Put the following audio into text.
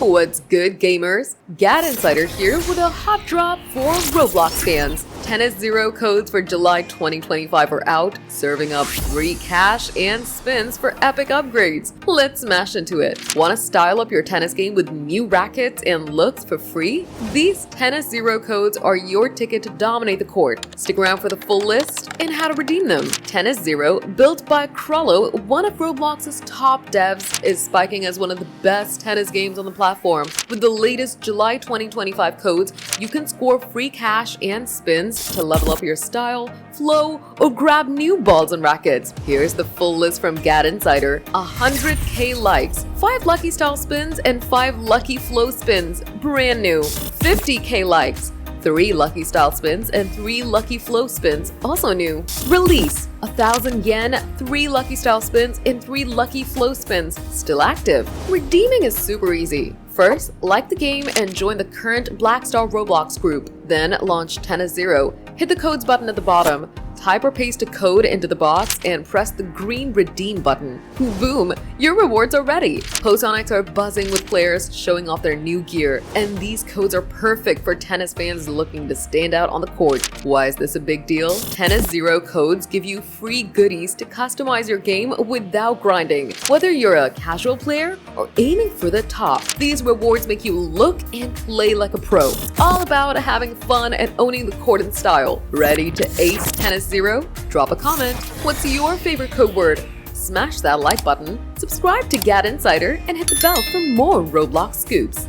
What's good, gamers? GadInsider here with a hot drop for Roblox fans. Tennis Zero codes for July 2025 are out, serving up free cash and spins for epic upgrades. Let's smash into it. Want to style up your tennis game with new rackets and looks for free? These Tennis Zero codes are your ticket to dominate the court. Stick around for the full list and how to redeem them. Tennis Zero, built by Krollo, one of Roblox's top devs, is spiking as one of the best tennis games on the platform. With the latest July 2025 codes, you can score free cash and spins to level up your style, flow, or grab new balls and rackets. Here's the full list from GadInsider. 100k likes, 5 lucky style spins, and 5 lucky flow spins, brand new. 50k likes, 3 lucky style spins, and 3 lucky flow spins, also new. Release, 1,000 yen, 3 lucky style spins, and 3 lucky flow spins, still active. Redeeming is super easy. First, like the game and join the current Black Star Roblox group. Then launch Tennis Zero. Hit the codes button at the bottom. Type or paste a code into the box and press the green redeem button. Boom! Your rewards are ready! Posts on X are buzzing with players showing off their new gear, and these codes are perfect for tennis fans looking to stand out on the court. Why is this a big deal? Tennis Zero codes give you free goodies to customize your game without grinding. Whether you're a casual player or aiming for the top, these rewards make you look and play like a pro. All about having fun and owning the court in style. Ready to ace Tennis Zero? Drop a comment. What's your favorite code word? Smash that like button, subscribe to GadInsider, and hit the bell for more Roblox scoops.